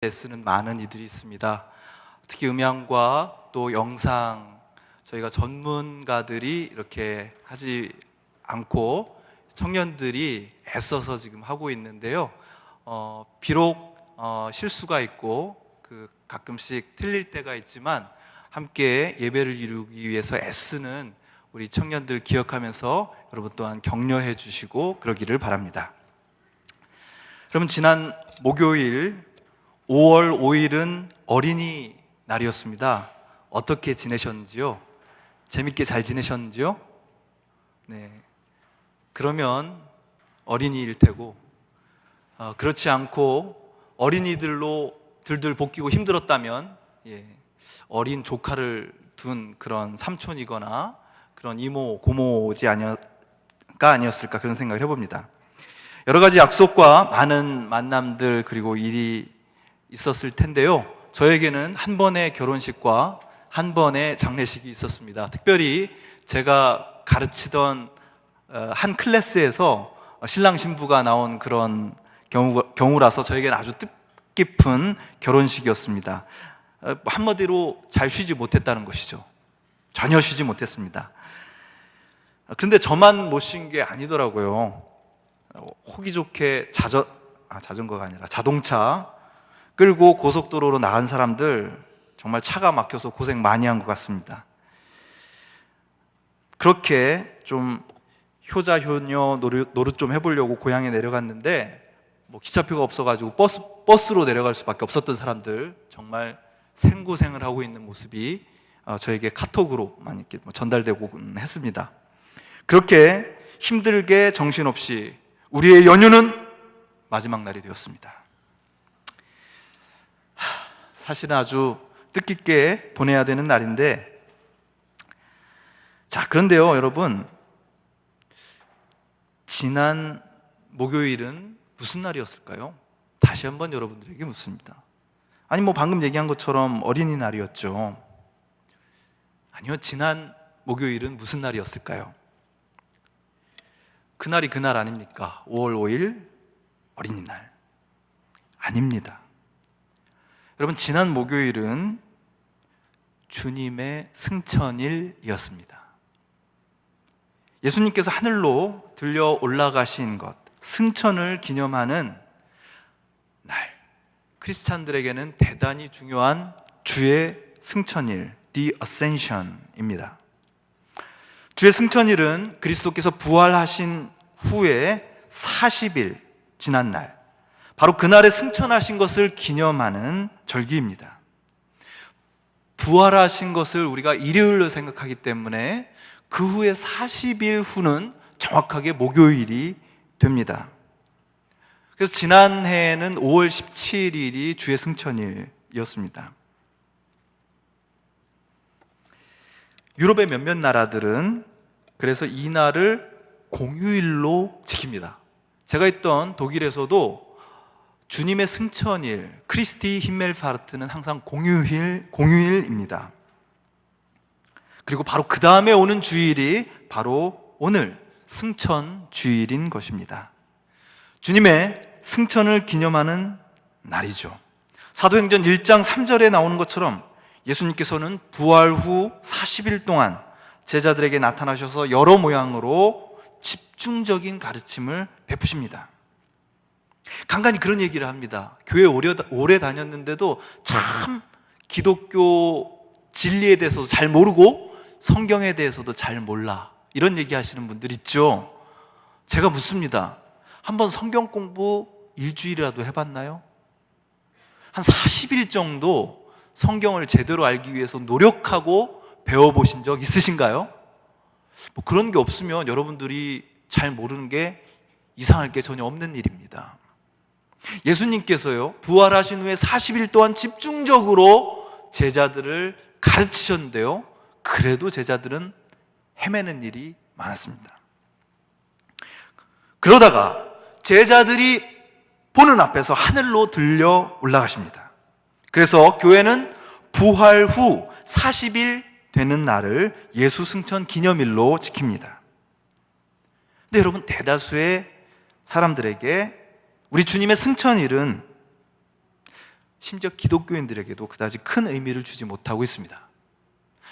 애쓰는 많은 이들이 있습니다. 특히 음향과 또 영상, 저희가 전문가들이 이렇게 하지 않고 청년들이 애써서 지금 하고 있는데요. 비록 실수가 있고 가끔씩 틀릴 때가 있지만 함께 예배를 이루기 위해서 애쓰는 우리 청년들 기억하면서 여러분 또한 격려해 주시고 그러기를 바랍니다. 여러분, 지난 목요일 5월 5일은 어린이날이었습니다. 어떻게 지내셨는지요? 재밌게 잘 지내셨는지요? 네. 그러면 어린이일 테고, 그렇지 않고 어린이들로 들들 볶이고 힘들었다면, 어린 조카를 둔 그런 삼촌이거나 그런 이모, 고모지 아니었을까 그런 생각을 해봅니다. 여러 가지 약속과 많은 만남들 그리고 일이 있었을 텐데요. 저에게는 한 번의 결혼식과 한 번의 장례식이 있었습니다. 특별히 제가 가르치던 한 클래스에서 신랑 신부가 나온 그런 경우라서 저에게는 아주 뜻깊은 결혼식이었습니다. 한마디로 잘 쉬지 못했다는 것이죠. 전혀 쉬지 못했습니다. 그런데 저만 못 쉰 게 아니더라고요. 호기 좋게 자전거가 아니라 자동차 끌고 고속도로로 나간 사람들, 정말 차가 막혀서 고생 많이 한 것 같습니다. 그렇게 좀 효자 효녀 노릇 좀 해보려고 고향에 내려갔는데 기차표가 없어가지고 버스로 내려갈 수밖에 없었던 사람들, 정말 생고생을 하고 있는 모습이 저에게 카톡으로 많이 전달되고 했습니다. 그렇게 힘들게 정신없이 우리의 연휴는 마지막 날이 되었습니다. 사실은 아주 뜻깊게 보내야 되는 날인데, 그런데요, 여러분, 지난 목요일은 무슨 날이었을까요? 다시 한번 여러분들에게 묻습니다. 아니, 방금 얘기한 것처럼 어린이날이었죠. 아니요, 지난 목요일은 무슨 날이었을까요? 그날이 그날 아닙니까? 5월 5일 어린이날. 아닙니다. 여러분, 지난 목요일은 주님의 승천일이었습니다. 예수님께서 하늘로 들려 올라가신 것, 승천을 기념하는 날, 크리스찬들에게는 대단히 중요한 주의 승천일, The Ascension입니다. 주의 승천일은 그리스도께서 부활하신 후에 40일 지난 날, 바로 그날에 승천하신 것을 기념하는 절기입니다. 부활하신 것을 우리가 일요일로 생각하기 때문에 그 후에 40일 후는 정확하게 목요일이 됩니다. 그래서 지난해에는 5월 17일이 주의 승천일이었습니다. 유럽의 몇몇 나라들은 그래서 이 날을 공휴일로 지킵니다. 제가 있던 독일에서도 주님의 승천일, 크리스티 힘멜파르트는 항상 공휴일입니다. 그리고 바로 그 다음에 오는 주일이 바로 오늘 승천 주일인 것입니다. 주님의 승천을 기념하는 날이죠. 사도행전 1장 3절에 나오는 것처럼 예수님께서는 부활 후 40일 동안 제자들에게 나타나셔서 여러 모양으로 집중적인 가르침을 베푸십니다. 간간히 그런 얘기를 합니다. 교회 오래 다녔는데도 참 기독교 진리에 대해서도 잘 모르고 성경에 대해서도 잘 몰라, 이런 얘기 하시는 분들 있죠. 제가 묻습니다. 한번 성경 공부 일주일이라도 해봤나요? 한 40일 정도 성경을 제대로 알기 위해서 노력하고 배워보신 적 있으신가요? 그런 게 없으면 여러분들이 잘 모르는 게 이상할 게 전혀 없는 일입니다. 예수님께서요, 부활하신 후에 40일 동안 집중적으로 제자들을 가르치셨는데요, 그래도 제자들은 헤매는 일이 많았습니다. 그러다가 제자들이 보는 앞에서 하늘로 들려 올라가십니다. 그래서 교회는 부활 후 40일 되는 날을 예수 승천 기념일로 지킵니다. 근데 여러분, 대다수의 사람들에게 우리 주님의 승천일은 심지어 기독교인들에게도 그다지 큰 의미를 주지 못하고 있습니다.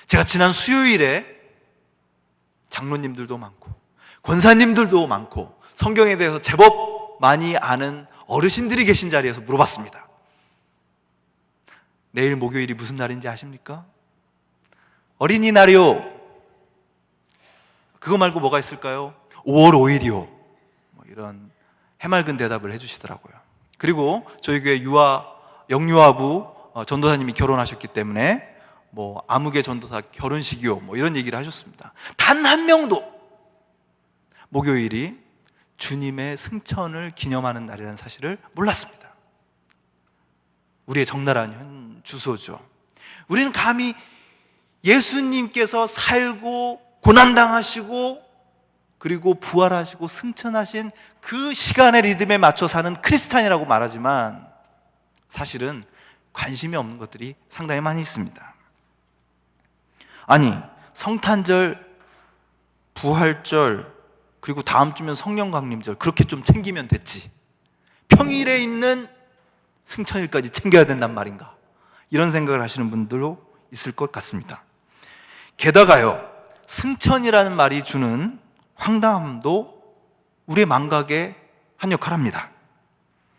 제가 지난 수요일에 장로님들도 많고 권사님들도 많고 성경에 대해서 제법 많이 아는 어르신들이 계신 자리에서 물어봤습니다. 내일 목요일이 무슨 날인지 아십니까? 어린이날이요. 그거 말고 뭐가 있을까요? 5월 5일이요. 뭐 이런 해맑은 대답을 해주시더라고요. 그리고 저희 교회 영유아부 전도사님이 결혼하셨기 때문에 뭐 아무개 전도사 결혼식이요, 뭐 이런 얘기를 하셨습니다. 단 한 명도 목요일이 주님의 승천을 기념하는 날이라는 사실을 몰랐습니다. 우리의 적나라한 주소죠. 우리는 감히 예수님께서 살고 고난당하시고 그리고 부활하시고 승천하신 그 시간의 리듬에 맞춰 사는 크리스찬이라고 말하지만 사실은 관심이 없는 것들이 상당히 많이 있습니다. 아니, 성탄절, 부활절, 그리고 다음 주면 성령강림절 그렇게 좀 챙기면 됐지, 평일에 있는 승천일까지 챙겨야 된단 말인가, 이런 생각을 하시는 분들도 있을 것 같습니다. 게다가요, 승천이라는 말이 주는 황당함도 우리의 망각에 한 역할을 합니다.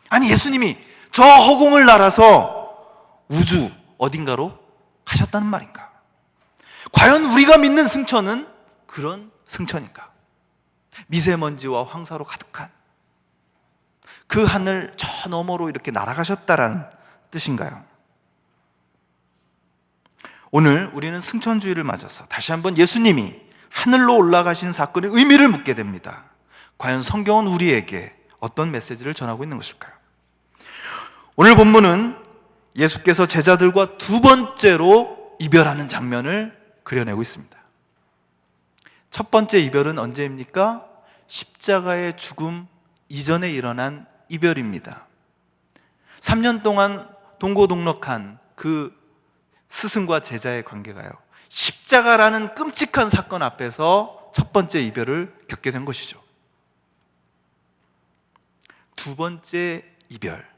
아니, 예수님이 저 허공을 날아서 우주 어딘가로 가셨다는 말인가? 과연 우리가 믿는 승천은 그런 승천인가? 미세먼지와 황사로 가득한 그 하늘 저 너머로 이렇게 날아가셨다라는 뜻인가요? 오늘 우리는 승천주의를 맞아서 다시 한번 예수님이 하늘로 올라가신 사건의 의미를 묻게 됩니다. 과연 성경은 우리에게 어떤 메시지를 전하고 있는 것일까요? 오늘 본문은 예수께서 제자들과 두 번째로 이별하는 장면을 그려내고 있습니다. 첫 번째 이별은 언제입니까? 십자가의 죽음 이전에 일어난 이별입니다. 3년 동안 동고동락한 그 스승과 제자의 관계가요, 십자가라는 끔찍한 사건 앞에서 첫 번째 이별을 겪게 된 것이죠. 두 번째 이별,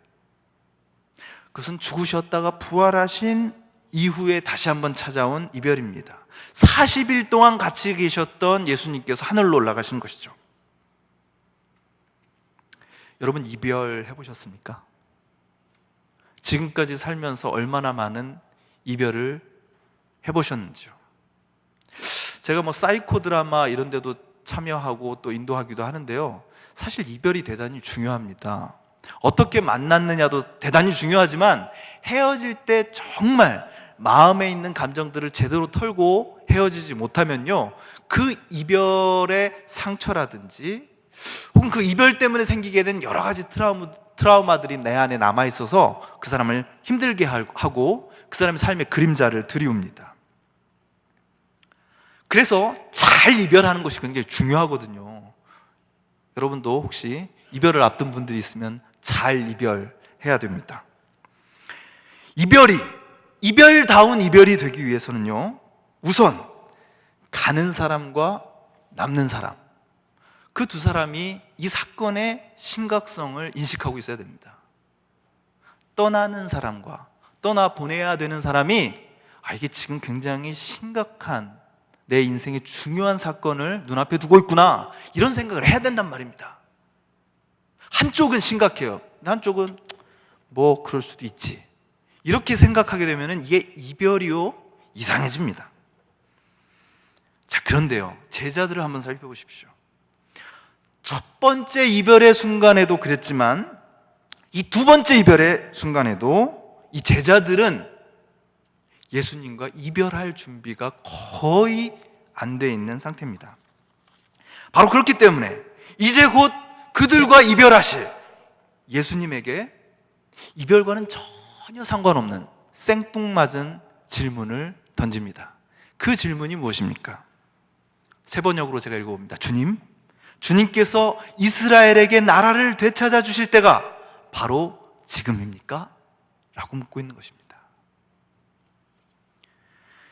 그것은 죽으셨다가 부활하신 이후에 다시 한번 찾아온 이별입니다. 40일 동안 같이 계셨던 예수님께서 하늘로 올라가신 것이죠. 여러분, 이별 해보셨습니까? 지금까지 살면서 얼마나 많은 이별을 해보셨는지요? 제가 뭐 사이코 드라마 이런 데도 참여하고 또 인도하기도 하는데요, 사실 이별이 대단히 중요합니다. 어떻게 만났느냐도 대단히 중요하지만 헤어질 때 정말 마음에 있는 감정들을 제대로 털고 헤어지지 못하면요, 그 이별의 상처라든지 혹은 그 이별 때문에 생기게 된 여러 가지 트라우마들이 내 안에 남아있어서 그 사람을 힘들게 하고 그 사람의 삶의 그림자를 드리웁니다. 그래서 잘 이별하는 것이 굉장히 중요하거든요. 여러분도 혹시 이별을 앞둔 분들이 있으면 잘 이별해야 됩니다. 이별다운 이별이 되기 위해서는요, 우선 가는 사람과 남는 사람, 그 두 사람이 이 사건의 심각성을 인식하고 있어야 됩니다. 떠나는 사람과 떠나보내야 되는 사람이 이게 지금 굉장히 심각한 내 인생의 중요한 사건을 눈앞에 두고 있구나, 이런 생각을 해야 된단 말입니다. 한쪽은 심각해요. 한쪽은 뭐 그럴 수도 있지, 이렇게 생각하게 되면 이게 이별이요, 이상해집니다. 자, 그런데요, 제자들을 한번 살펴보십시오. 첫 번째 이별의 순간에도 그랬지만 이 두 번째 이별의 순간에도 이 제자들은 예수님과 이별할 준비가 거의 안 돼 있는 상태입니다. 바로 그렇기 때문에 이제 곧 그들과 이별하실 예수님에게 이별과는 전혀 상관없는 생뚱맞은 질문을 던집니다. 그 질문이 무엇입니까? 세 번역으로 제가 읽어봅니다. 주님께서 이스라엘에게 나라를 되찾아 주실 때가 바로 지금입니까? 라고 묻고 있는 것입니다.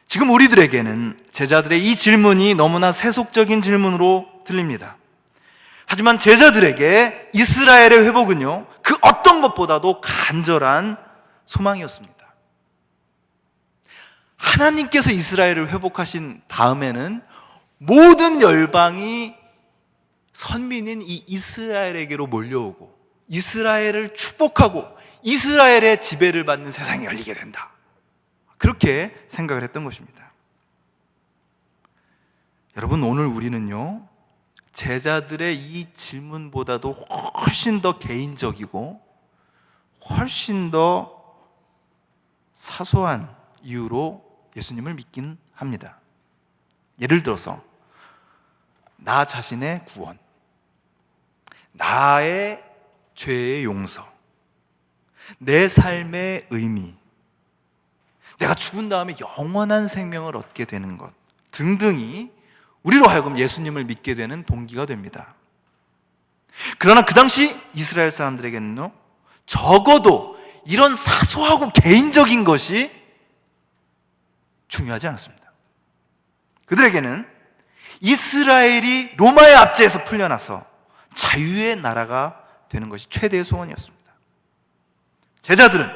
지금 우리들에게는 제자들의 이 질문이 너무나 세속적인 질문으로 들립니다. 하지만 제자들에게 이스라엘의 회복은요, 그 어떤 것보다도 간절한 소망이었습니다. 하나님께서 이스라엘을 회복하신 다음에는 모든 열방이 선민인 이 이스라엘에게로 몰려오고 이스라엘을 축복하고 이스라엘의 지배를 받는 세상이 열리게 된다. 그렇게 생각을 했던 것입니다. 여러분, 오늘 우리는요, 제자들의 이 질문보다도 훨씬 더 개인적이고 훨씬 더 사소한 이유로 예수님을 믿긴 합니다. 예를 들어서 나 자신의 구원, 나의 죄의 용서, 내 삶의 의미, 내가 죽은 다음에 영원한 생명을 얻게 되는 것 등등이 우리로 하여금 예수님을 믿게 되는 동기가 됩니다. 그러나 그 당시 이스라엘 사람들에게는요, 적어도 이런 사소하고 개인적인 것이 중요하지 않았습니다. 그들에게는 이스라엘이 로마의 압제에서 풀려나서 자유의 나라가 되는 것이 최대의 소원이었습니다. 제자들은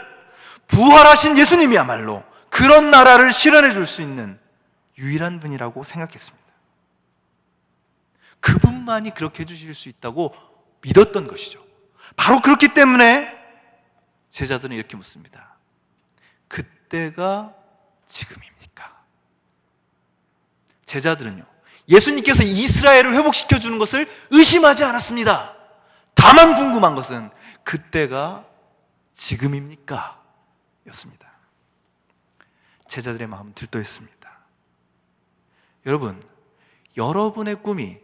부활하신 예수님이야말로 그런 나라를 실현해 줄 수 있는 유일한 분이라고 생각했습니다. 그분만이 그렇게 해주실 수 있다고 믿었던 것이죠. 바로 그렇기 때문에 제자들은 이렇게 묻습니다. 그때가 지금입니까? 제자들은요, 예수님께서 이스라엘을 회복시켜주는 것을 의심하지 않았습니다. 다만 궁금한 것은 그때가 지금입니까? 였습니다. 제자들의 마음은 들떠있습니다. 여러분, 여러분의 꿈이,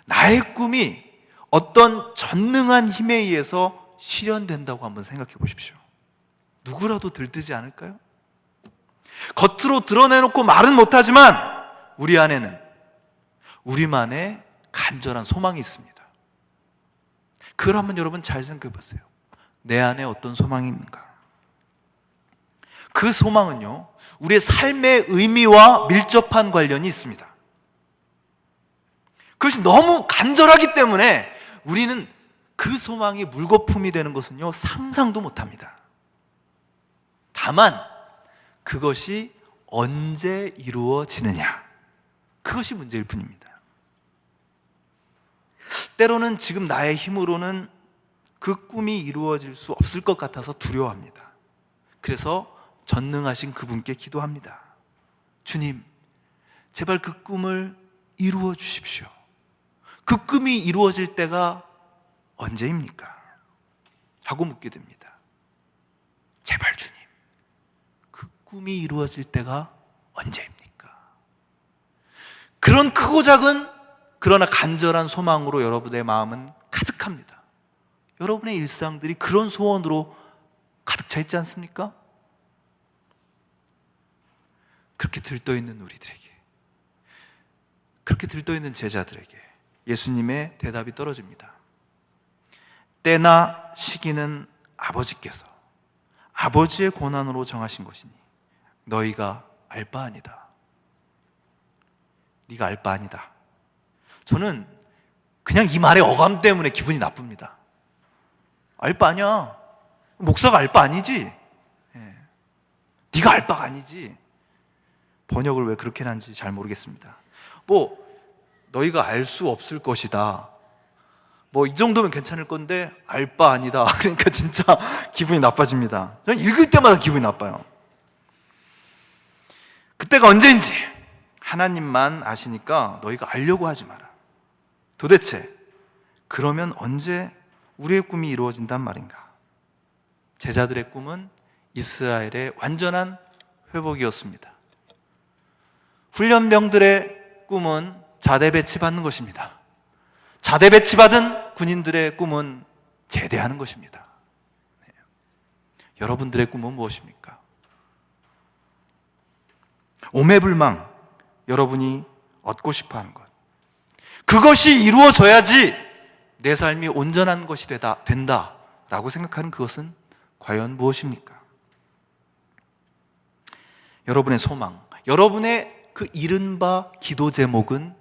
나의 꿈이 어떤 전능한 힘에 의해서 실현된다고 한번 생각해 보십시오. 누구라도 들뜨지 않을까요? 겉으로 드러내놓고 말은 못하지만 우리 안에는 우리만의 간절한 소망이 있습니다. 그걸 한번 여러분 잘 생각해 보세요. 내 안에 어떤 소망이 있는가? 그 소망은요, 우리의 삶의 의미와 밀접한 관련이 있습니다. 그것이 너무 간절하기 때문에 우리는 그 소망이 물거품이 되는 것은요, 상상도 못합니다. 다만 그것이 언제 이루어지느냐, 그것이 문제일 뿐입니다. 때로는 지금 나의 힘으로는 그 꿈이 이루어질 수 없을 것 같아서 두려워합니다. 그래서 전능하신 그분께 기도합니다. 주님, 제발 그 꿈을 이루어 주십시오. 그 꿈이 이루어질 때가 언제입니까? 하고 묻게 됩니다. 제발 주님, 그 꿈이 이루어질 때가 언제입니까? 그런 크고 작은 그러나 간절한 소망으로 여러분의 마음은 가득합니다. 여러분의 일상들이 그런 소원으로 가득 차 있지 않습니까? 그렇게 들떠있는 우리들에게, 그렇게 들떠있는 제자들에게 예수님의 대답이 떨어집니다. 때나 시기는 아버지께서 아버지의 권한으로 정하신 것이니 너희가 알 바 아니다. 네가 알 바 아니다. 저는 그냥 이 말의 어감 때문에 기분이 나쁩니다. 알 바 아니야. 목사가 알 바 아니지. 네가 알 바가 아니지. 번역을 왜 그렇게 하는지 잘 모르겠습니다. 너희가 알 수 없을 것이다. 이 정도면 괜찮을 건데 알 바 아니다. 그러니까 진짜 기분이 나빠집니다. 저는 읽을 때마다 기분이 나빠요. 그때가 언제인지 하나님만 아시니까 너희가 알려고 하지 마라. 도대체 그러면 언제 우리의 꿈이 이루어진단 말인가? 제자들의 꿈은 이스라엘의 완전한 회복이었습니다. 훈련병들의 꿈은 자대 배치받는 것입니다. 자대 배치받은 군인들의 꿈은 제대하는 것입니다. 여러분들의 꿈은 무엇입니까? 오매불망 여러분이 얻고 싶어하는 것, 그것이 이루어져야지 내 삶이 온전한 것이 된다라고 생각하는 그것은 과연 무엇입니까? 여러분의 소망, 여러분의 그 이른바 기도 제목은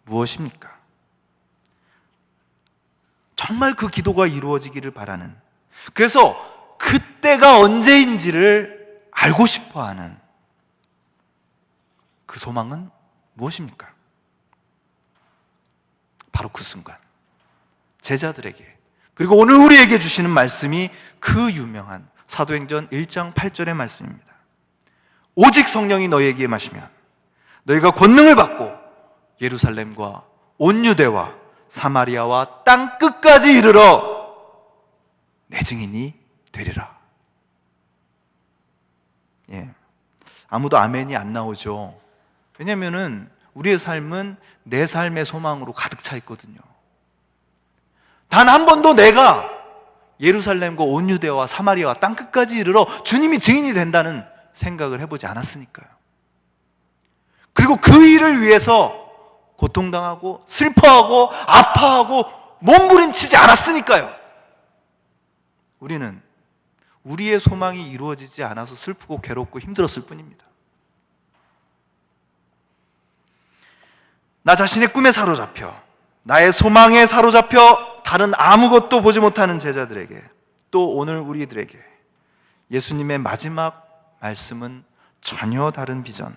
무엇입니까? 정말 그 기도가 이루어지기를 바라는, 그래서 그때가 언제인지를 알고 싶어하는 그 소망은 무엇입니까? 바로 그 순간 제자들에게, 그리고 오늘 우리에게 주시는 말씀이 그 유명한 사도행전 1장 8절의 말씀입니다. 오직 성령이 너희에게 임하시면 너희가 권능을 받고 예루살렘과 온 유대와 사마리아와 땅 끝까지 이르러 내 증인이 되리라. 아무도 아멘이 안 나오죠. 왜냐하면 우리의 삶은 내 삶의 소망으로 가득 차 있거든요. 단 한 번도 내가 예루살렘과 온 유대와 사마리아와 땅 끝까지 이르러 주님이 증인이 된다는 생각을 해보지 않았으니까요. 그리고 그 일을 위해서 고통당하고 슬퍼하고 아파하고 몸부림치지 않았으니까요. 우리는 우리의 소망이 이루어지지 않아서 슬프고 괴롭고 힘들었을 뿐입니다. 나 자신의 꿈에 사로잡혀, 나의 소망에 사로잡혀 다른 아무것도 보지 못하는 제자들에게, 또 오늘 우리들에게 예수님의 마지막 말씀은 전혀 다른 비전,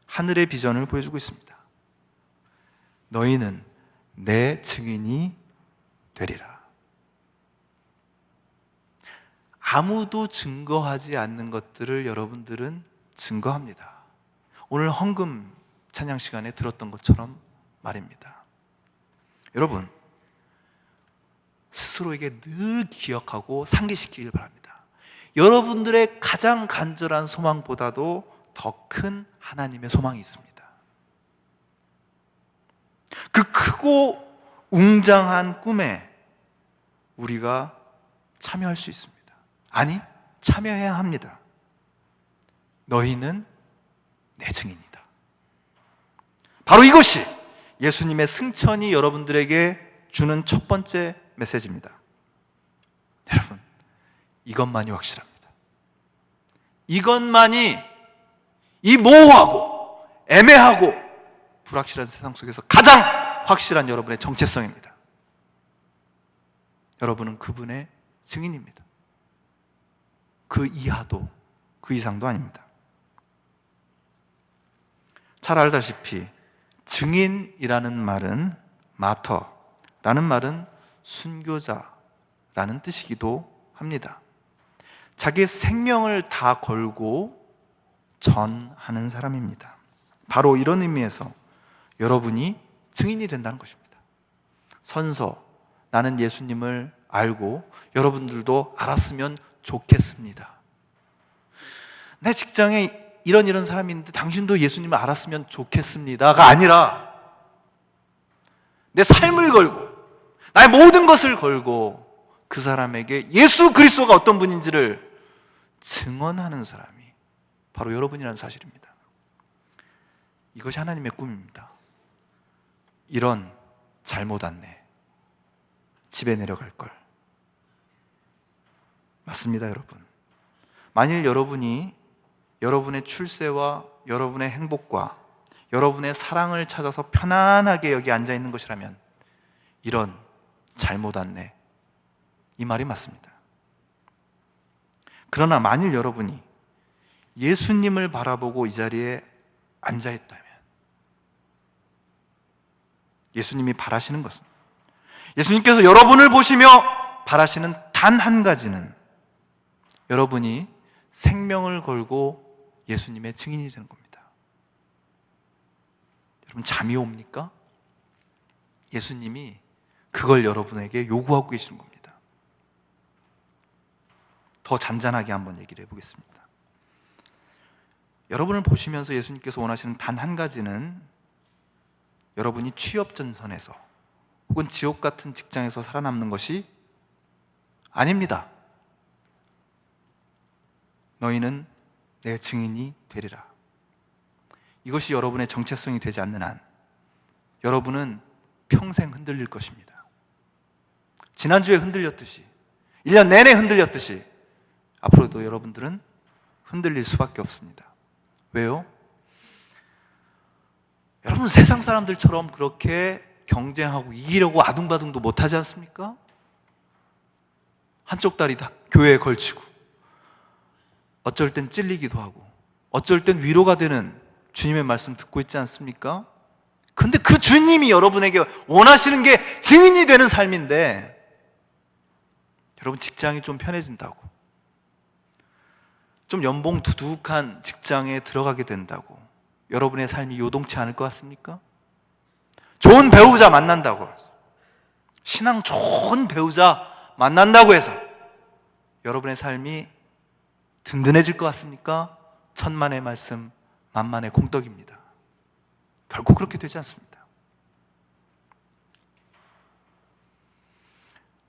하늘의 비전을 보여주고 있습니다. 너희는 내 증인이 되리라. 아무도 증거하지 않는 것들을 여러분들은 증거합니다. 오늘 헌금 찬양 시간에 들었던 것처럼 말입니다. 여러분, 스스로에게 늘 기억하고 상기시키길 바랍니다. 여러분들의 가장 간절한 소망보다도 더 큰 하나님의 소망이 있습니다. 그 크고 웅장한 꿈에 우리가 참여할 수 있습니다. 아니, 참여해야 합니다. 너희는 내 증인이다. 바로 이것이 예수님의 승천이 여러분들에게 주는 첫 번째 메시지입니다. 여러분, 이것만이 확실합니다. 이것만이 이 모호하고 애매하고 불확실한 세상 속에서 가장 확실한 여러분의 정체성입니다. 여러분은 그분의 증인입니다. 그 이하도 그 이상도 아닙니다. 잘 알다시피 증인이라는 말은, 마터라는 말은 순교자라는 뜻이기도 합니다. 자기의 생명을 다 걸고 전하는 사람입니다. 바로 이런 의미에서 여러분이 증인이 된다는 것입니다. 선서, 나는 예수님을 알고 여러분들도 알았으면 좋겠습니다. 내 직장에 이런 사람이 있는데 당신도 예수님을 알았으면 좋겠습니다가 아니라 내 삶을 걸고 나의 모든 것을 걸고 그 사람에게 예수 그리스도가 어떤 분인지를 증언하는 사람이 바로 여러분이라는 사실입니다. 이것이 하나님의 꿈입니다. 이런 잘못 안내, 집에 내려갈 걸. 맞습니다, 여러분. 만일 여러분이 여러분의 출세와 여러분의 행복과 여러분의 사랑을 찾아서 편안하게 여기 앉아 있는 것이라면 이런 잘못 안내, 이 말이 맞습니다. 그러나 만일 여러분이 예수님을 바라보고 이 자리에 앉아 있다면 예수님이 바라시는 것은, 예수님께서 여러분을 보시며 바라시는 단 한 가지는 여러분이 생명을 걸고 예수님의 증인이 되는 겁니다. 여러분, 잠이 옵니까? 예수님이 그걸 여러분에게 요구하고 계시는 겁니다. 더 잔잔하게 한번 얘기를 해보겠습니다. 여러분을 보시면서 예수님께서 원하시는 단 한 가지는 여러분이 취업 전선에서 혹은 지옥 같은 직장에서 살아남는 것이 아닙니다. 너희는 내 증인이 되리라. 이것이 여러분의 정체성이 되지 않는 한 여러분은 평생 흔들릴 것입니다. 지난주에 흔들렸듯이, 1년 내내 흔들렸듯이 앞으로도 여러분들은 흔들릴 수밖에 없습니다. 왜요? 여러분, 세상 사람들처럼 그렇게 경쟁하고 이기려고 아둥바둥도 못하지 않습니까? 한쪽 다리 다 교회에 걸치고, 어쩔 땐 찔리기도 하고, 어쩔 땐 위로가 되는 주님의 말씀 듣고 있지 않습니까? 근데 그 주님이 여러분에게 원하시는 게 증인이 되는 삶인데, 여러분 직장이 좀 편해진다고, 좀 연봉 두둑한 직장에 들어가게 된다고 여러분의 삶이 요동치 않을 것 같습니까? 좋은 배우자 만난다고, 신앙 좋은 배우자 만난다고 해서 여러분의 삶이 든든해질 것 같습니까? 천만의 말씀, 만만의 공덕입니다. 결코 그렇게 되지 않습니다.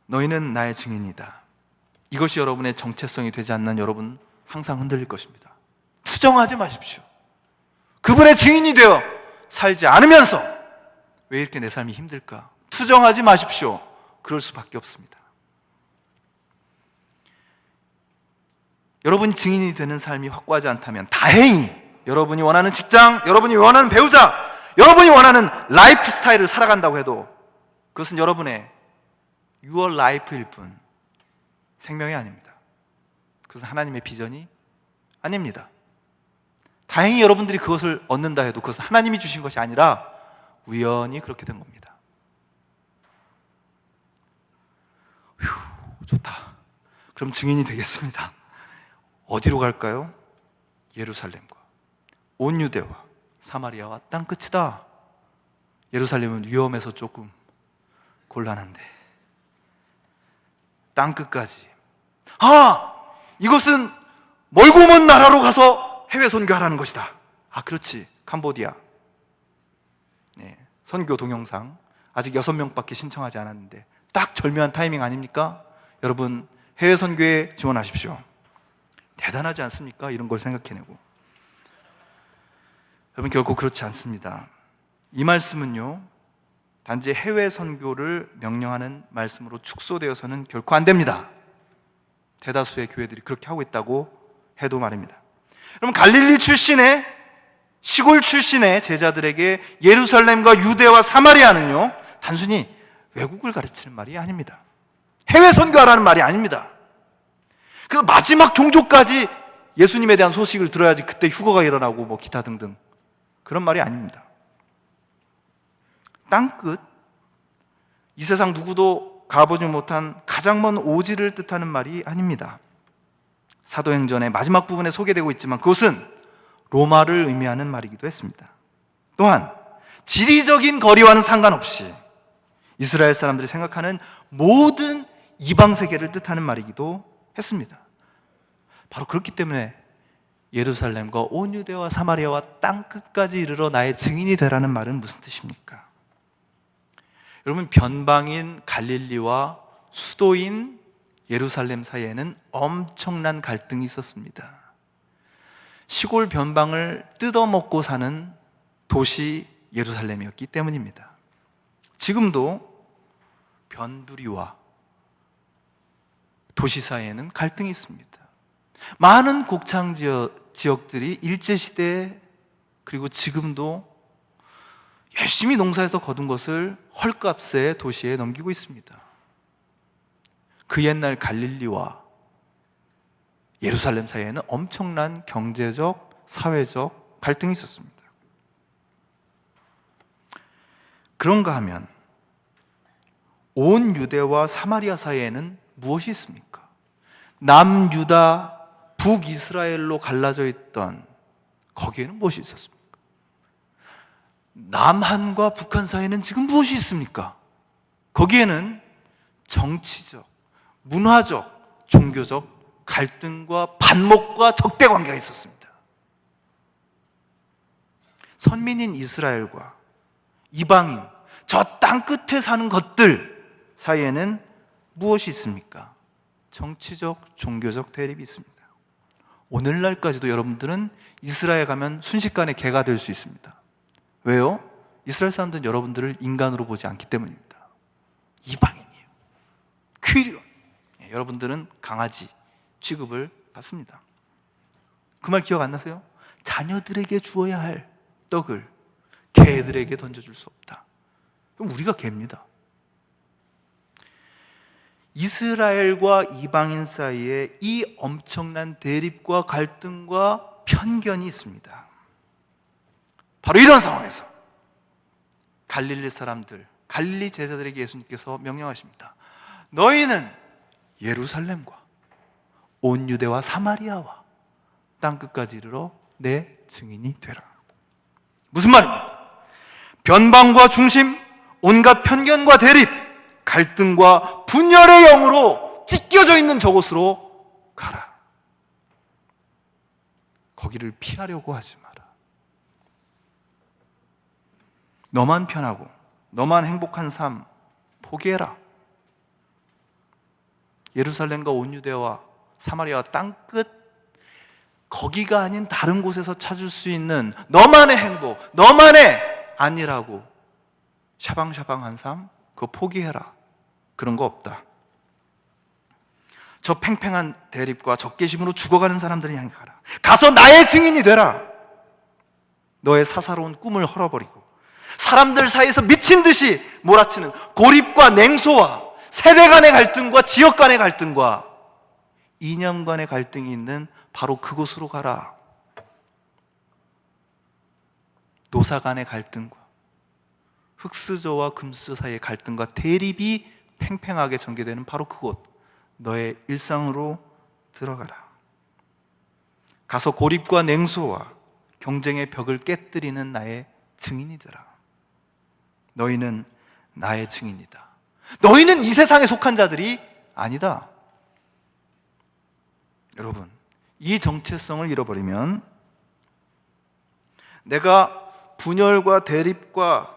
너희는 나의 증인이다. 이것이 여러분의 정체성이 되지 않는 여러분 항상 흔들릴 것입니다. 투정하지 마십시오. 그분의 증인이 되어 살지 않으면서 왜 이렇게 내 삶이 힘들까? 투정하지 마십시오. 그럴 수밖에 없습니다. 여러분이 증인이 되는 삶이 확고하지 않다면 다행히 여러분이 원하는 직장, 여러분이 원하는 배우자, 여러분이 원하는 라이프 스타일을 살아간다고 해도 그것은 여러분의 your life일 뿐 생명이 아닙니다. 그것은 하나님의 비전이 아닙니다. 다행히 여러분들이 그것을 얻는다 해도 그것은 하나님이 주신 것이 아니라 우연히 그렇게 된 겁니다. 휴, 좋다. 그럼 증인이 되겠습니다. 어디로 갈까요? 예루살렘과 온 유대와 사마리아와 땅끝이다. 예루살렘은 위험해서 조금 곤란한데 땅끝까지, 이것은 멀고 먼 나라로 가서 해외 선교하라는 것이다. 그렇지, 캄보디아. 네, 선교 동영상 아직 6명밖에 신청하지 않았는데 딱 절묘한 타이밍 아닙니까? 여러분 해외 선교에 지원하십시오. 대단하지 않습니까? 이런 걸 생각해내고. 여러분 결코 그렇지 않습니다. 이 말씀은요, 단지 해외 선교를 명령하는 말씀으로 축소되어서는 결코 안 됩니다. 대다수의 교회들이 그렇게 하고 있다고 해도 말입니다. 여러분 갈릴리 출신의, 시골 출신의 제자들에게 예루살렘과 유대와 사마리아는요 단순히 외국을 가르치는 말이 아닙니다. 해외 선교하라는 말이 아닙니다. 그래서 마지막 종족까지 예수님에 대한 소식을 들어야지 그때 휴거가 일어나고 뭐 기타 등등 그런 말이 아닙니다. 땅끝, 이 세상 누구도 가보지 못한 가장 먼 오지를 뜻하는 말이 아닙니다. 사도행전의 마지막 부분에 소개되고 있지만 그것은 로마를 의미하는 말이기도 했습니다. 또한 지리적인 거리와는 상관없이 이스라엘 사람들이 생각하는 모든 이방 세계를 뜻하는 말이기도 했습니다. 바로 그렇기 때문에 예루살렘과 온 유대와 사마리아와 땅끝까지 이르러 나의 증인이 되라는 말은 무슨 뜻입니까? 여러분 변방인 갈릴리와 수도인 예루살렘 사이에는 엄청난 갈등이 있었습니다. 시골 변방을 뜯어먹고 사는 도시 예루살렘이었기 때문입니다. 지금도 변두리와 도시 사이에는 갈등이 있습니다. 많은 곡창 지역들이 일제시대 그리고 지금도 열심히 농사해서 거둔 것을 헐값에 도시에 넘기고 있습니다. 그 옛날 갈릴리와 예루살렘 사이에는 엄청난 경제적, 사회적 갈등이 있었습니다. 그런가 하면 온 유대와 사마리아 사이에는 무엇이 있습니까? 남유다, 북이스라엘로 갈라져 있던 거기에는 무엇이 있었습니까? 남한과 북한 사이에는 지금 무엇이 있습니까? 거기에는 정치적, 문화적, 종교적 갈등과 반목과 적대 관계가 있었습니다. 선민인 이스라엘과 이방인, 저 땅 끝에 사는 것들 사이에는 무엇이 있습니까? 정치적, 종교적 대립이 있습니다. 오늘날까지도 여러분들은 이스라엘 가면 순식간에 개가 될 수 있습니다. 왜요? 이스라엘 사람들은 여러분들을 인간으로 보지 않기 때문입니다. 이방인이에요. 퀴리온. 여러분들은 강아지 취급을 받습니다. 그 말 기억 안 나세요? 자녀들에게 주어야 할 떡을 개들에게 던져줄 수 없다. 그럼 우리가 개입니다. 이스라엘과 이방인 사이에 이 엄청난 대립과 갈등과 편견이 있습니다. 바로 이런 상황에서 갈릴리 사람들, 갈릴리 제자들에게 예수님께서 명령하십니다. 너희는 예루살렘과 온 유대와 사마리아와 땅끝까지 이르러 내 증인이 되라. 무슨 말입니까? 변방과 중심, 온갖 편견과 대립, 갈등과 분열의 영으로 찢겨져 있는 저곳으로 가라. 거기를 피하려고 하지 마라. 너만 편하고 너만 행복한 삶 포기해라. 예루살렘과 온 유대와 사마리아와 땅끝, 거기가 아닌 다른 곳에서 찾을 수 있는 너만의 행복, 너만의 아니라고 샤방샤방한 삶, 그거 포기해라. 그런 거 없다. 저 팽팽한 대립과 적개심으로 죽어가는 사람들을 향해 가라. 가서 나의 증인이 되라. 너의 사사로운 꿈을 헐어버리고 사람들 사이에서 미친 듯이 몰아치는 고립과 냉소와 세대 간의 갈등과 지역 간의 갈등과 이념 간의 갈등이 있는 바로 그곳으로 가라. 노사 간의 갈등과 흑수저와 금수저 사이의 갈등과 대립이 팽팽하게 전개되는 바로 그곳, 너의 일상으로 들어가라. 가서 고립과 냉소와 경쟁의 벽을 깨뜨리는 나의 증인이 되라. 너희는 나의 증인이다. 너희는 이 세상에 속한 자들이 아니다. 여러분, 이 정체성을 잃어버리면 내가 분열과 대립과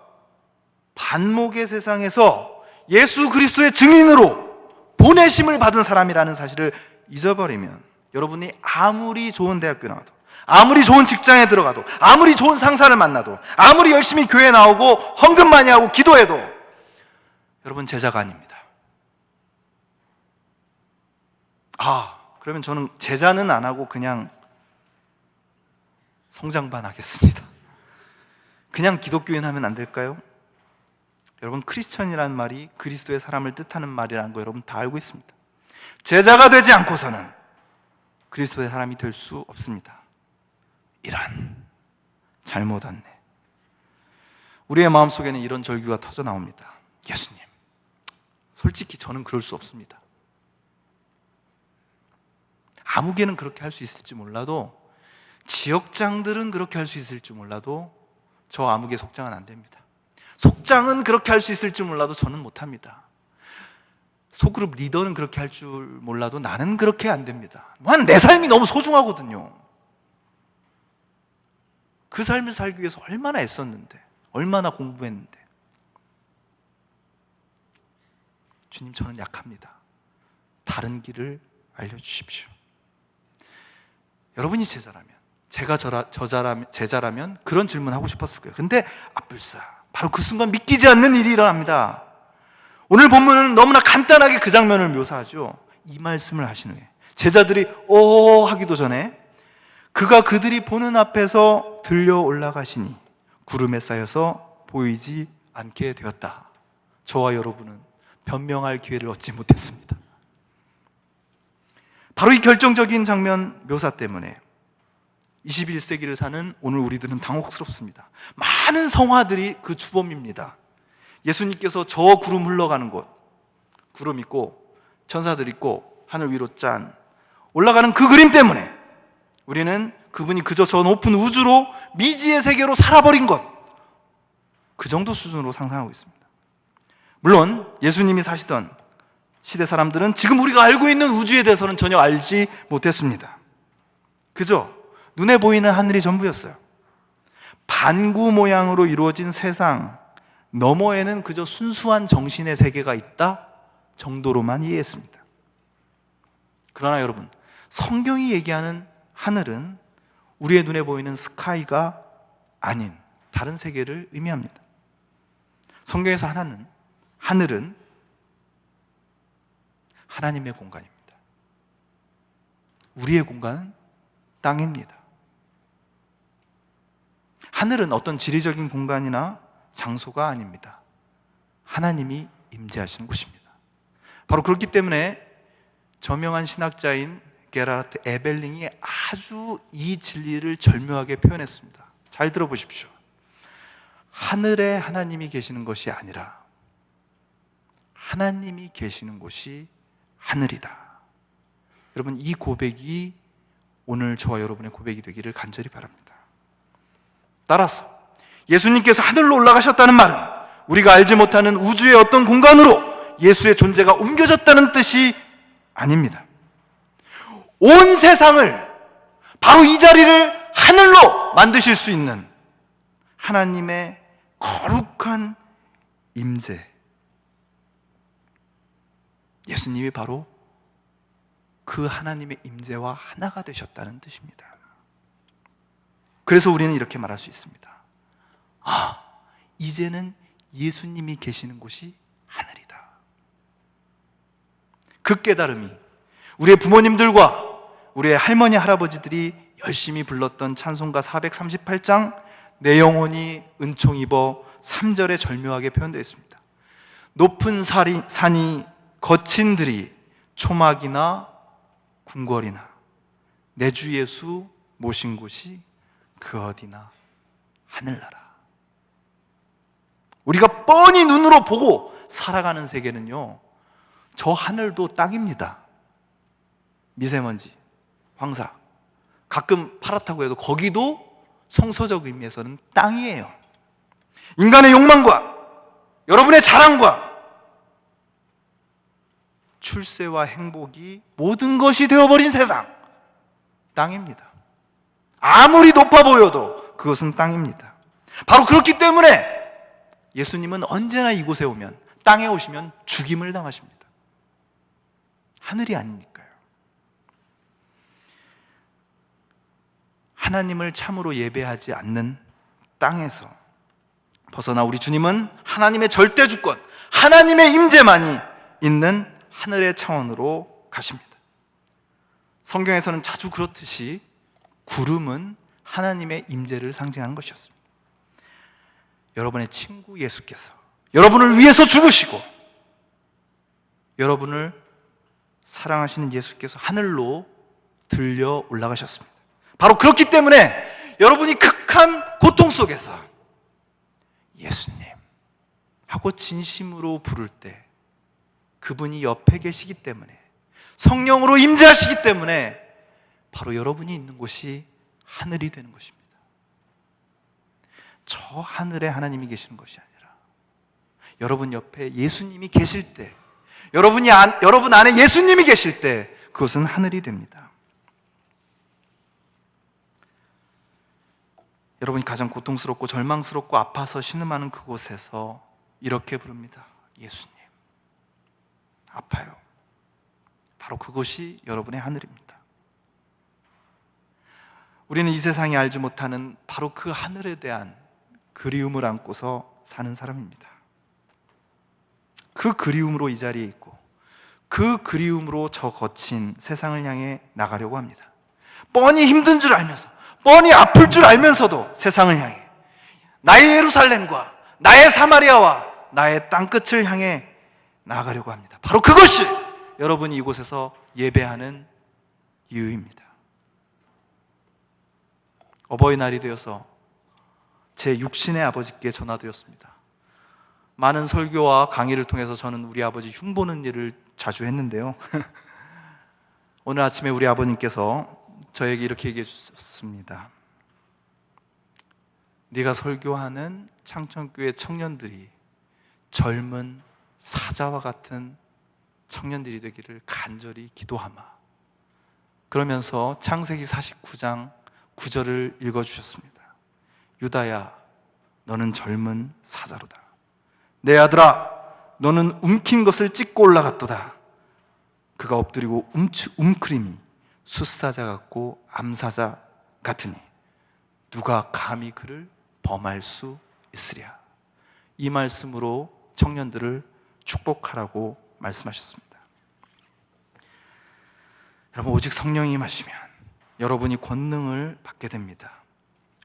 반목의 세상에서 예수 그리스도의 증인으로 보내심을 받은 사람이라는 사실을 잊어버리면 여러분이 아무리 좋은 대학교 나와도, 아무리 좋은 직장에 들어가도, 아무리 좋은 상사를 만나도, 아무리 열심히 교회 나오고 헌금 많이 하고 기도해도 여러분 제자가 아닙니다. 그러면 저는 제자는 안 하고 그냥 성장반 하겠습니다. 그냥 기독교인 하면 안 될까요? 여러분, 크리스천이라는 말이 그리스도의 사람을 뜻하는 말이라는 거 여러분 다 알고 있습니다. 제자가 되지 않고서는 그리스도의 사람이 될 수 없습니다. 이런 잘못 왔네. 우리의 마음속에는 이런 절규가 터져 나옵니다. 예수님, 솔직히 저는 그럴 수 없습니다. 아무개는 그렇게 할 수 있을지 몰라도, 지역장들은 그렇게 할 수 있을지 몰라도 저 아무개 속장은 안 됩니다. 속장은 그렇게 할 수 있을지 몰라도 저는 못합니다. 소그룹 리더는 그렇게 할 줄 몰라도 나는 그렇게 안 됩니다. 내 삶이 너무 소중하거든요. 그 삶을 살기 위해서 얼마나 애썼는데, 얼마나 공부했는데. 주님, 저는 약합니다. 다른 길을 알려주십시오. 여러분이 제자라면, 제가 제자라면 그런 질문하고 싶었을 거예요. 근데 불사, 바로 그 순간 믿기지 않는 일이 일어납니다. 오늘 본문은 너무나 간단하게 그 장면을 묘사하죠. 이 말씀을 하신 후에 제자들이 오 하기도 전에 그가 그들이 보는 앞에서 들려 올라가시니 구름에 쌓여서 보이지 않게 되었다. 저와 여러분은 변명할 기회를 얻지 못했습니다. 바로 이 결정적인 장면 묘사 때문에 21세기를 사는 오늘 우리들은 당혹스럽습니다. 많은 성화들이 그 주범입니다. 예수님께서 저 구름 흘러가는 곳, 구름 있고 천사들 있고 하늘 위로 짠 올라가는 그 그림 때문에 우리는 그분이 그저 저 높은 우주로 미지의 세계로 살아버린 것, 그 정도 수준으로 상상하고 있습니다. 물론 예수님이 사시던 시대 사람들은 지금 우리가 알고 있는 우주에 대해서는 전혀 알지 못했습니다. 그저 눈에 보이는 하늘이 전부였어요. 반구 모양으로 이루어진 세상 너머에는 그저 순수한 정신의 세계가 있다 정도로만 이해했습니다. 그러나 여러분, 성경이 얘기하는 하늘은 우리의 눈에 보이는 스카이가 아닌 다른 세계를 의미합니다. 성경에서 하늘은 하나님의 공간입니다. 우리의 공간은 땅입니다. 하늘은 어떤 지리적인 공간이나 장소가 아닙니다. 하나님이 임재하시는 곳입니다. 바로 그렇기 때문에 저명한 신학자인 게라르트 에벨링이 아주 이 진리를 절묘하게 표현했습니다. 잘 들어보십시오. 하늘에 하나님이 계시는 것이 아니라 하나님이 계시는 곳이 하늘이다. 여러분, 이 고백이 오늘 저와 여러분의 고백이 되기를 간절히 바랍니다. 따라서 예수님께서 하늘로 올라가셨다는 말은 우리가 알지 못하는 우주의 어떤 공간으로 예수의 존재가 옮겨졌다는 뜻이 아닙니다. 온 세상을, 바로 이 자리를 하늘로 만드실 수 있는 하나님의 거룩한 임재, 예수님이 바로 그 하나님의 임재와 하나가 되셨다는 뜻입니다. 그래서 우리는 이렇게 말할 수 있습니다. 이제는 예수님이 계시는 곳이 하늘이다. 그 깨달음이 우리의 부모님들과 우리의 할머니, 할아버지들이 열심히 불렀던 찬송가 438장 내 영혼이 은총 입어 3절에 절묘하게 되어 있습니다. 높은 산이 거친 들이 초막이나 궁궐이나 내 주 예수 모신 곳이 그 어디나 하늘나라. 우리가 뻔히 눈으로 보고 살아가는 세계는요, 저 하늘도 땅입니다. 미세먼지, 황사, 가끔 파랗다고 해도 거기도 성서적 의미에서는 땅이에요. 인간의 욕망과 여러분의 자랑과 출세와 행복이 모든 것이 되어버린 세상, 땅입니다. 아무리 높아 보여도 그것은 땅입니다. 바로 그렇기 때문에 예수님은 언제나 이곳에 오면, 땅에 오시면 죽임을 당하십니다. 하늘이 아니니까요. 하나님을 참으로 예배하지 않는 땅에서 벗어나 우리 주님은 하나님의 절대 주권, 하나님의 임재만이 있는 하늘의 차원으로 가십니다. 성경에서는 자주 그렇듯이 구름은 하나님의 임재를 상징하는 것이었습니다. 여러분의 친구 예수께서 여러분을 위해서 죽으시고 여러분을 사랑하시는 예수께서 하늘로 들려 올라가셨습니다. 바로 그렇기 때문에 여러분이 극한 고통 속에서 예수님 하고 진심으로 부를 때 그분이 옆에 계시기 때문에, 성령으로 임재하시기 때문에 바로 여러분이 있는 곳이 하늘이 되는 것입니다. 저 하늘에 하나님이 계시는 것이 아니라 여러분 옆에 예수님이 계실 때, 여러분 안에 예수님이 계실 때 그것은 하늘이 됩니다. 여러분이 가장 고통스럽고 절망스럽고 아파서 신음하는 그곳에서 이렇게 부릅니다. 예수님. 아파요. 바로 그곳이 여러분의 하늘입니다. 우리는 이 세상이 알지 못하는 바로 그 하늘에 대한 그리움을 안고서 사는 사람입니다. 그 그리움으로 이 자리에 있고 그 그리움으로 저 거친 세상을 향해 나가려고 합니다. 뻔히 힘든 줄 알면서, 뻔히 아플 줄 알면서도 세상을 향해, 나의 예루살렘과 나의 사마리아와 나의 땅끝을 향해 나아가려고 합니다. 바로 그것이 여러분이 이곳에서 예배하는 이유입니다. 어버이날이 되어서 제 육신의 아버지께 전화드렸습니다. 많은 설교와 강의를 통해서 저는 우리 아버지 흉보는 일을 자주 했는데요. 오늘 아침에 우리 아버님께서 저에게 이렇게 얘기해 주셨습니다. 네가 설교하는 창천교회 청년들이 젊은 사자와 같은 청년들이 되기를 간절히 기도하마. 그러면서 창세기 49장 9절을 읽어주셨습니다. 유다야, 너는 젊은 사자로다. 내 아들아, 너는 움킨 것을 찢고 올라갔도다. 그가 엎드리고 움크림이 숫사자 같고 암사자 같으니 누가 감히 그를 범할 수 있으랴. 이 말씀으로 청년들을 축복하라고 말씀하셨습니다. 여러분, 오직 성령이 임하시면 여러분이 권능을 받게 됩니다.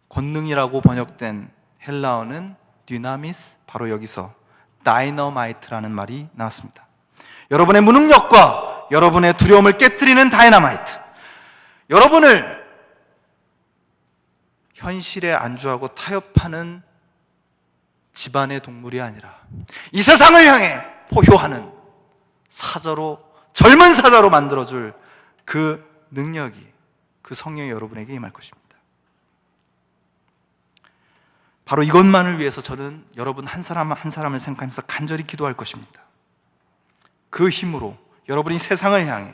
권능이라고 번역된 헬라어는 dynamis, 바로 여기서 다이너마이트라는 말이 나왔습니다. 여러분의 무능력과 여러분의 두려움을 깨뜨리는 다이너마이트, 여러분을 현실에 안주하고 타협하는 집안의 동물이 아니라 이 세상을 향해 포효하는 사자로, 젊은 사자로 만들어줄 그 능력이, 그 성령이 여러분에게 임할 것입니다. 바로 이것만을 위해서 저는 여러분 한 사람 한 사람을 생각하면서 간절히 기도할 것입니다. 그 힘으로 여러분이 세상을 향해,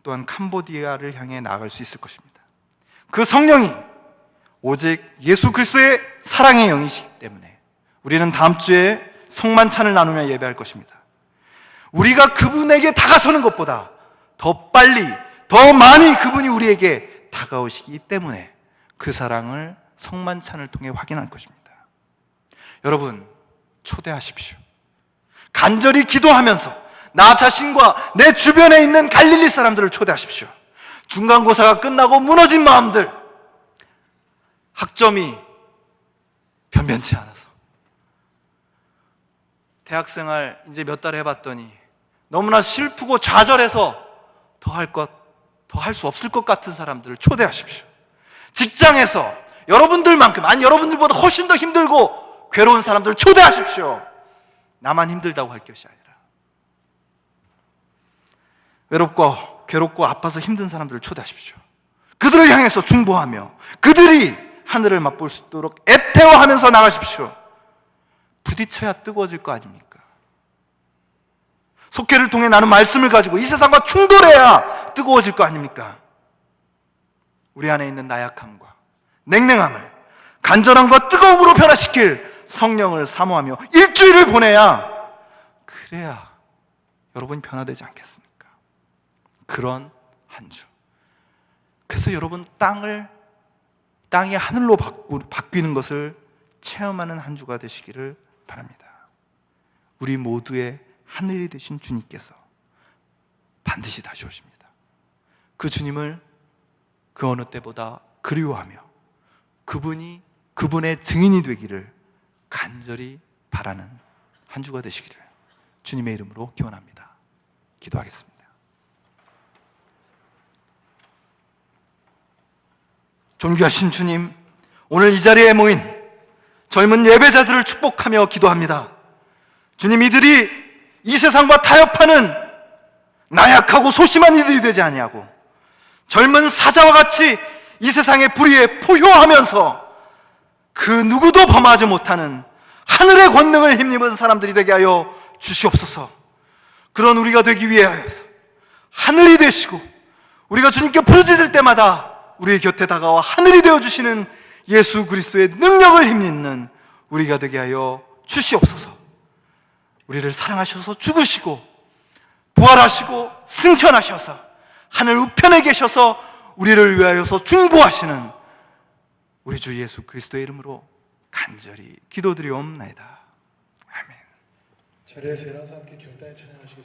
또한 캄보디아를 향해 나아갈 수 있을 것입니다. 그 성령이 오직 예수 그리스도의 사랑의 영이시기 때문에 우리는 다음 주에 성만찬을 나누며 예배할 것입니다. 우리가 그분에게 다가서는 것보다 더 빨리, 더 많이 그분이 우리에게 다가오시기 때문에 그 사랑을 성만찬을 통해 확인할 것입니다. 여러분, 초대하십시오. 간절히 기도하면서 나 자신과 내 주변에 있는 갈릴리 사람들을 초대하십시오. 중간고사가 끝나고 무너진 마음들, 학점이 변변치 않아서 대학생활 이제 몇 달 해봤더니 너무나 슬프고 좌절해서 더 할 수 없을 것 같은 사람들을 초대하십시오. 직장에서 여러분들만큼, 아니 여러분들보다 훨씬 더 힘들고 괴로운 사람들을 초대하십시오. 나만 힘들다고 할 것이 아니라 외롭고 괴롭고 아파서 힘든 사람들을 초대하십시오. 그들을 향해서 중보하며 그들이 하늘을 맛볼 수 있도록 애태워하면서 나가십시오. 부딪혀야 뜨거워질 거 아닙니까? 속회를 통해 나는 말씀을 가지고 이 세상과 충돌해야 뜨거워질 거 아닙니까? 우리 안에 있는 나약함과 냉랭함을 간절함과 뜨거움으로 변화시킬 성령을 사모하며 일주일을 보내야, 그래야 여러분이 변화되지 않겠습니까? 그런 한 주. 그래서 여러분 땅이 하늘로 바뀌는 것을 체험하는 한 주가 되시기를 바랍니다. 우리 모두의 하늘이 되신 주님께서 반드시 다시 오십니다. 그 주님을 그 어느 때보다 그리워하며 그분의 증인이 되기를 간절히 바라는 한 주가 되시기를 주님의 이름으로 기원합니다. 기도하겠습니다. 존귀하신 주님, 오늘 이 자리에 모인 젊은 예배자들을 축복하며 기도합니다. 주님, 이들이 이 세상과 타협하는 나약하고 소심한 이들이 되지 아니하고 젊은 사자와 같이 이 세상의 불의에 포효하면서 그 누구도 범하지 못하는 하늘의 권능을 힘입은 사람들이 되게 하여 주시옵소서. 그런 우리가 되기 위하여서 하늘이 되시고 우리가 주님께 부르짖을 때마다 우리의 곁에 다가와 하늘이 되어주시는 예수 그리스도의 능력을 힘입는 우리가 되게 하여 주시옵소서. 우리를 사랑하셔서 죽으시고 부활하시고 승천하셔서 하늘 우편에 계셔서 우리를 위하여서 중보하시는 우리 주 예수 그리스도의 이름으로 간절히 기도드리옵나이다. 아멘. 자리에서 일어나서 함께 결단에 찬양하시겠습니다.